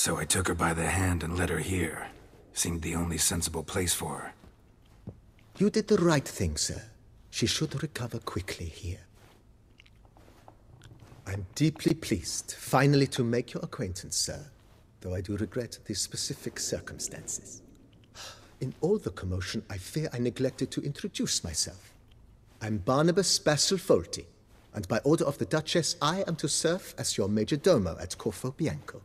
So I took her by the hand and led her here. Seemed the only sensible place for her. You did the right thing, sir. She should recover quickly here. I'm deeply pleased, finally, to make your acquaintance, sir, though I do regret the specific circumstances. In all the commotion, I fear I neglected to introduce myself. I'm Barnabas Basilfolti, and by order of the Duchess, I am to serve as your major domo at Corfo Bianco.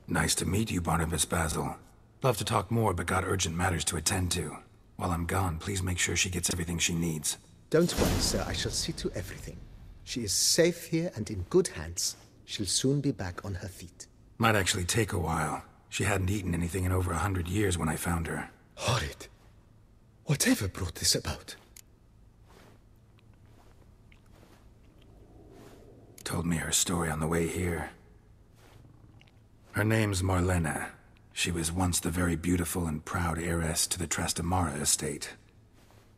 Nice to meet you, Barnabas Basil. Love to talk more, but got urgent matters to attend to. While I'm gone, please make sure she gets everything she needs. Don't worry, sir. I shall see to everything. She is safe here and in good hands. She'll soon be back on her feet. Might actually take a while. She hadn't eaten anything in over 100 years when I found her. Horrid. Whatever brought this about? Told me her story on the way here. Her name's Marlena. She was once the very beautiful and proud heiress to the Trastamara estate.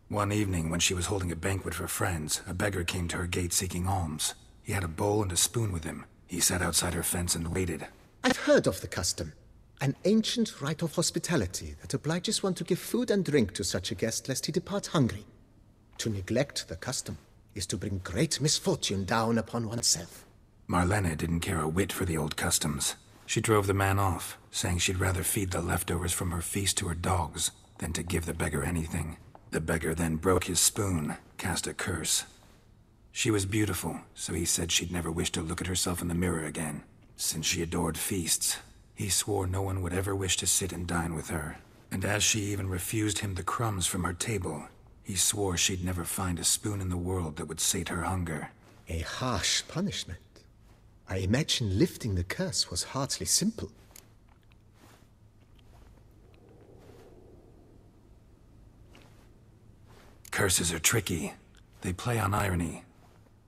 One evening, when she was holding a banquet for friends, a beggar came to her gate seeking alms. He had a bowl and a spoon with him. He sat outside her fence and waited. I've heard of the custom. An ancient rite of hospitality that obliges one to give food and drink to such a guest lest he depart hungry. To neglect the custom is to bring great misfortune down upon oneself. Marlena didn't care a whit for the old customs. She drove the man off, saying she'd rather feed the leftovers from her feast to her dogs than to give the beggar anything. The beggar then broke his spoon, cast a curse. She was beautiful, so he said she'd never wish to look at herself in the mirror again. Since she adored feasts, he swore no one would ever wish to sit and dine with her. And as she even refused him the crumbs from her table, he swore she'd never find a spoon in the world that would sate her hunger. A harsh punishment. I imagine lifting the curse was hardly simple. Curses are tricky. They play on irony.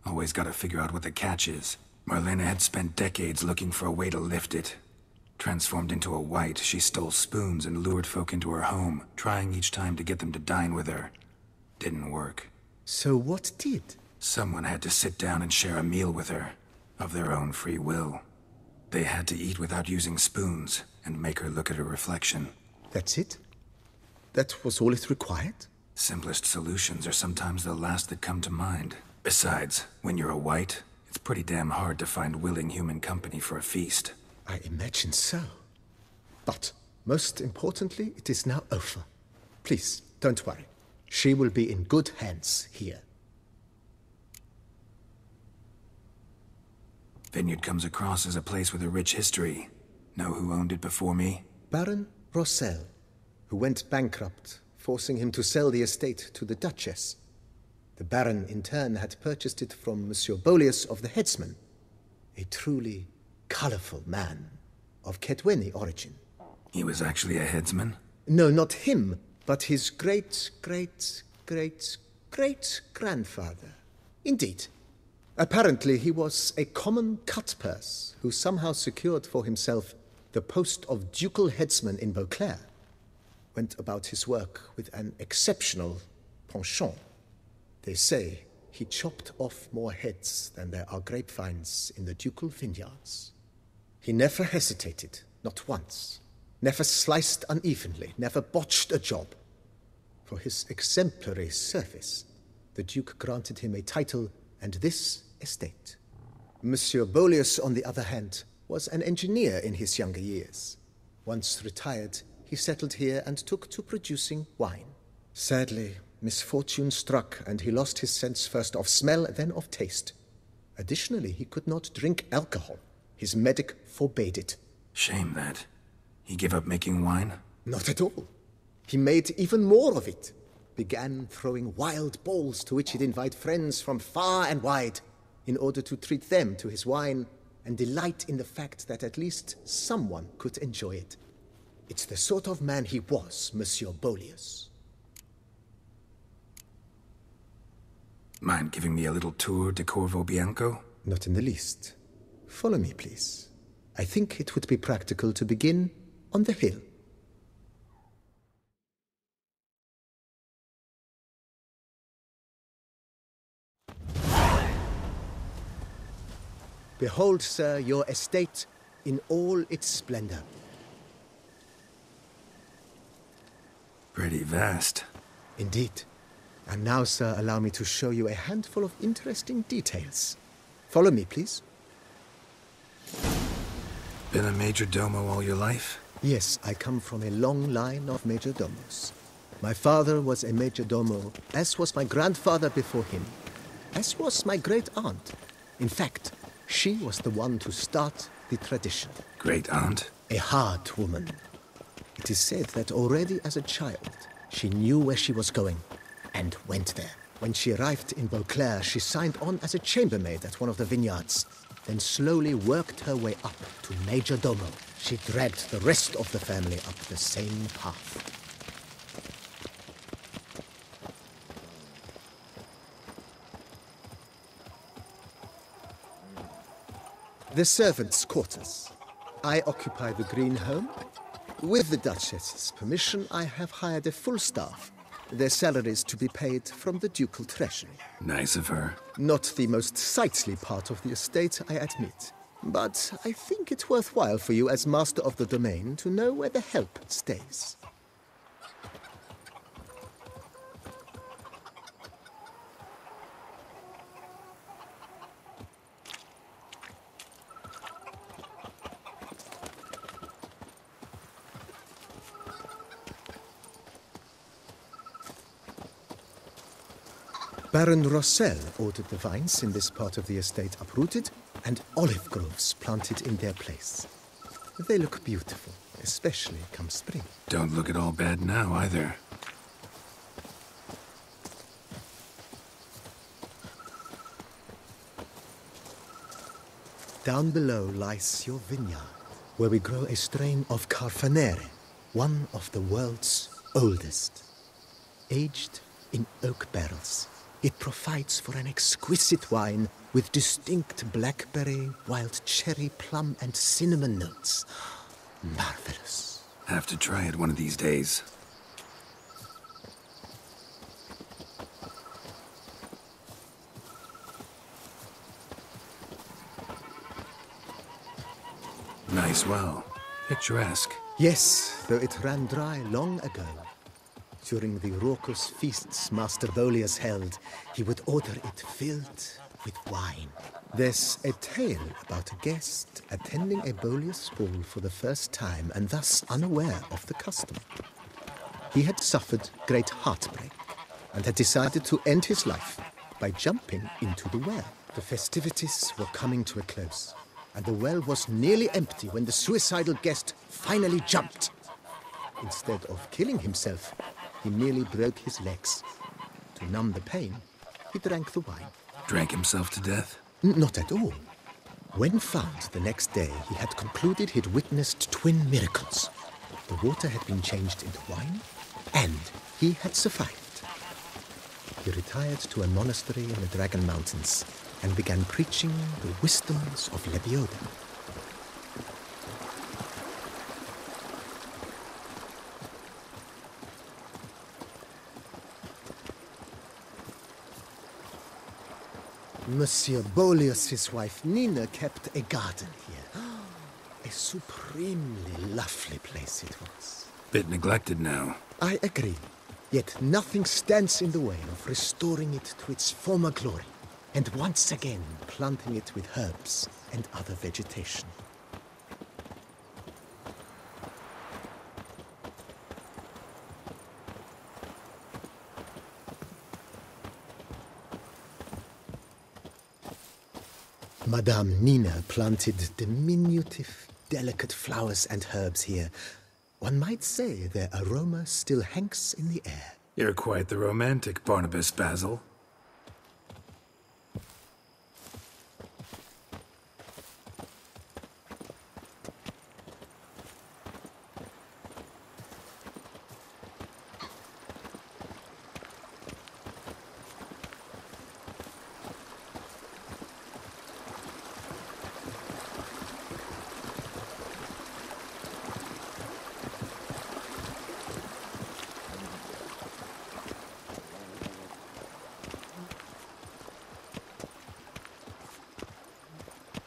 Always gotta figure out what the catch is. Marlena had spent decades looking for a way to lift it. Transformed into a wight, she stole spoons and lured folk into her home, trying each time to get them to dine with her. Didn't work. So what did? Someone had to sit down and share a meal with her, of their own free will. They had to eat without using spoons, and make her look at her reflection. That's it? That was all it required? Simplest solutions are sometimes the last that come to mind. Besides, when you're a wight, it's pretty damn hard to find willing human company for a feast. I imagine so. But, most importantly, it is now over. Please, don't worry. She will be in good hands here. Vineyard comes across as a place with a rich history. Know who owned it before me? Baron Rossel, who went bankrupt, forcing him to sell the estate to the Duchess. The Baron, in turn, had purchased it from Monsieur Bolius of the Headsman, a truly colorful man of Kedweni origin. He was actually a headsman? No, not him, but his great-great-great-great-grandfather. Indeed. Apparently, he was a common cutpurse who somehow secured for himself the post of ducal headsman in Beauclair. Went about his work with an exceptional penchant. They say he chopped off more heads than there are grapevines in the ducal vineyards. He never hesitated, not once. Never sliced unevenly, never botched a job. For his exemplary service, the Duke granted him a title and this estate. Monsieur Bolius, on the other hand, was an engineer in his younger years. Once retired, he settled here and took to producing wine. Sadly, misfortune struck and he lost his sense first of smell, then of taste. Additionally, he could not drink alcohol. His medic forbade it. Shame that. He gave up making wine? Not at all. He made even more of it. Began throwing wild balls to which he'd invite friends from far and wide in order to treat them to his wine and delight in the fact that at least someone could enjoy it. It's the sort of man he was, Monsieur Bolius. Mind giving me a little tour de Corvo Bianco? Not in the least. Follow me, please. I think it would be practical to begin on the hill. Behold, sir, your estate in all its splendor. Pretty vast. Indeed. And now, sir, allow me to show you a handful of interesting details. Follow me, please. Been a major domo all your life? Yes, I come from a long line of major domos. My father was a major domo, as was my grandfather before him, as was my great-aunt. In fact, she was the one to start the tradition. Great-aunt? A hard woman. It is said that already as a child, she knew where she was going and went there. When she arrived in Beauclair, she signed on as a chambermaid at one of the vineyards, then slowly worked her way up to major domo. She dragged the rest of the family up the same path. The servants' quarters. I occupy the green home. With the Duchess's permission, I have hired a full staff. Their salaries to be paid from the ducal treasury. Nice of her. Not the most sightly part of the estate, I admit. But I think it's worthwhile for you as master of the domain to know where the help stays. Baron Rossel ordered the vines in this part of the estate uprooted and olive groves planted in their place. They look beautiful, especially come spring. Don't look at all bad now, either. Down below lies your vineyard, where we grow a strain of Carfanere, one of the world's oldest. Aged in oak barrels, it provides for an exquisite wine with distinct blackberry, wild cherry, plum, and cinnamon notes. Marvelous. Have to try it one of these days. Nice well. Picturesque. Yes, though it ran dry long ago. During the raucous feasts Master Bolius held, he would order it filled with wine. There's a tale about a guest attending a Bolius ball for the first time and thus unaware of the custom. He had suffered great heartbreak and had decided to end his life by jumping into the well. The festivities were coming to a close, and the well was nearly empty when the suicidal guest finally jumped. Instead of killing himself, he merely broke his legs. To numb the pain, he drank the wine. Drank himself to death? Not at all. When found the next day, he had concluded he'd witnessed twin miracles. The water had been changed into wine, and he had survived. He retired to a monastery in the Dragon Mountains and began preaching the wisdoms of Lebioda. Monsieur Bolius' wife Nina kept a garden here. A supremely lovely place it was. Bit neglected now. I agree. Yet nothing stands in the way of restoring it to its former glory, and once again planting it with herbs and other vegetation. Madame Nina planted diminutive, delicate flowers and herbs here. One might say their aroma still hangs in the air. You're quite the romantic, Barnabas Basil.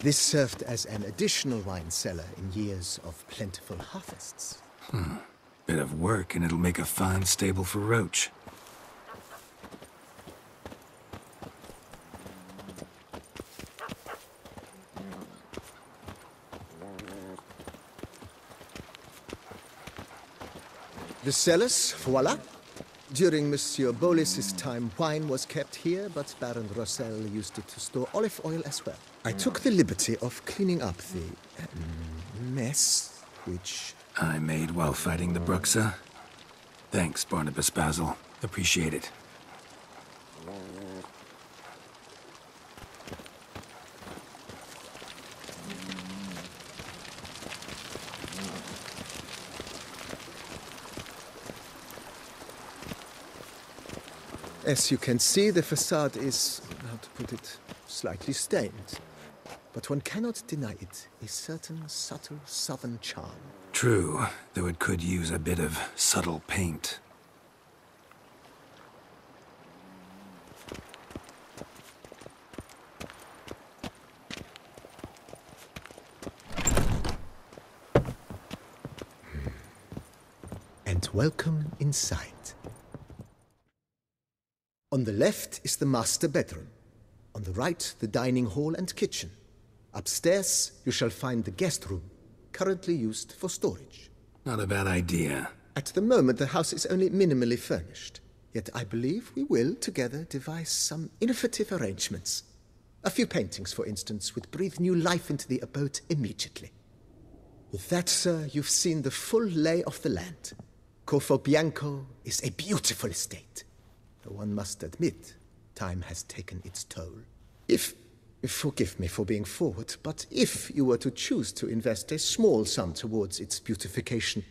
This served as an additional wine cellar in years of plentiful harvests. Been Bit of work and it'll make a fine stable for Roach. The cellars, voila. During Monsieur Bolis's time, wine was kept here, but Baron Rossel used it to store olive oil as well. I took the liberty of cleaning up the mess, which I made while fighting the Bruxa. Thanks, Barnabas Basil. Appreciate it. As you can see, the facade is, how to put it, slightly stained. But one cannot deny it, a certain subtle southern charm. True, though it could use a bit of subtle paint. And welcome inside. On the left is the master bedroom. On the right, the dining hall and kitchen. Upstairs, you shall find the guest room, currently used for storage. Not a bad idea. At the moment, the house is only minimally furnished. Yet I believe we will, together, devise some innovative arrangements. A few paintings, for instance, would breathe new life into the abode immediately. With that, sir, you've seen the full lay of the land. Corfo Bianco is a beautiful estate. Though one must admit, time has taken its toll. Forgive me for being forward, but if you were to choose to invest a small sum towards its beautification,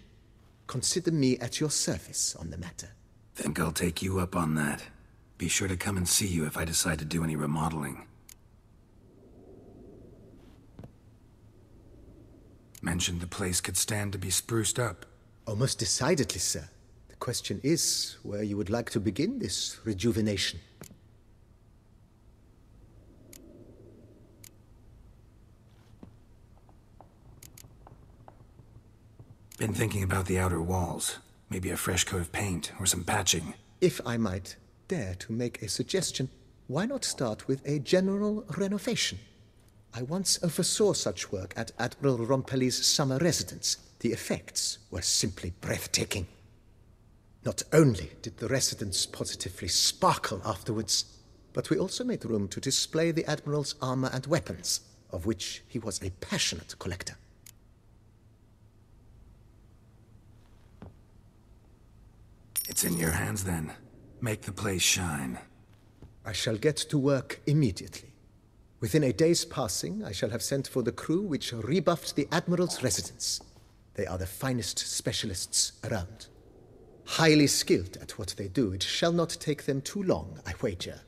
consider me at your service on the matter. Think I'll take you up on that. Be sure to come and see you if I decide to do any remodeling. Mentioned the place could stand to be spruced up. Oh, most decidedly, sir. The question is where you would like to begin this rejuvenation. Been thinking about the outer walls. Maybe a fresh coat of paint or some patching. If I might dare to make a suggestion, why not start with a general renovation? I once oversaw such work at Admiral Rompelli's summer residence. The effects were simply breathtaking. Not only did the residence positively sparkle afterwards, but we also made room to display the Admiral's armor and weapons, of which he was a passionate collector. It's in your hands then. Make the place shine. I shall get to work immediately. Within a day's passing, I shall have sent for the crew which rebuffed the Admiral's residence. They are the finest specialists around. Highly skilled at what they do, it shall not take them too long, I wager.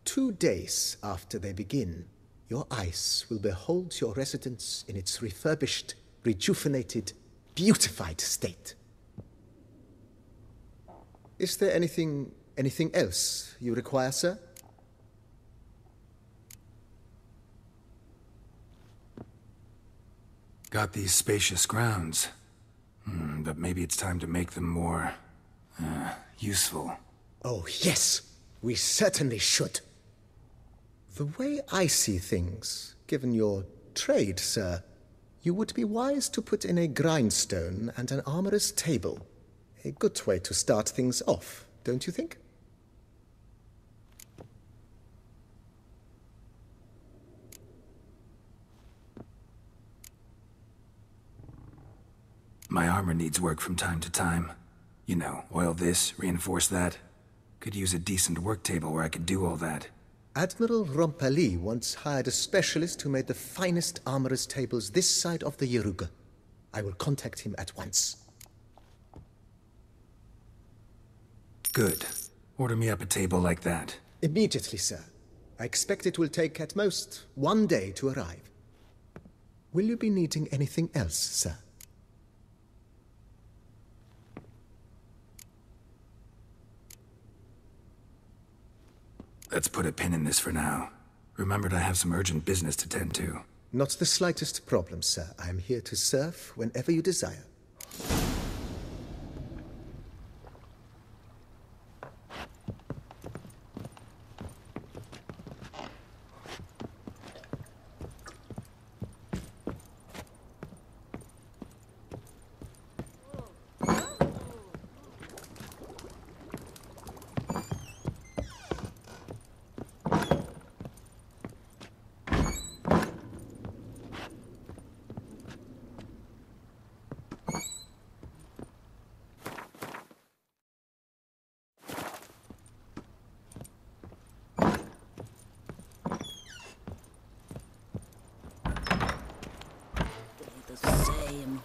2 days after they begin, your eyes will behold your residence in its refurbished, rejuvenated, beautified state. Is there anything else you require, sir? Got these spacious grounds. But maybe it's time to make them more, useful. Oh, yes. We certainly should. The way I see things, given your trade, sir, you would be wise to put in a grindstone and an armorer's table. A good way to start things off, don't you think? My armor needs work from time to time. You know, oil this, reinforce that. Could use a decent work table where I could do all that. Admiral Rompelli once hired a specialist who made the finest armorer's tables this side of the Yeruga. I will contact him at once. Good. Order me up a table like that. Immediately, sir. I expect it will take at most 1 day to arrive. Will you be needing anything else, sir? Let's put a pin in this for now. Remembered I have some urgent business to tend to. Not the slightest problem, sir. I am here to serve whenever you desire.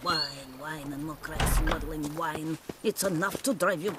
wine, wine, and more cracks, muddling wine. It's enough to drive you...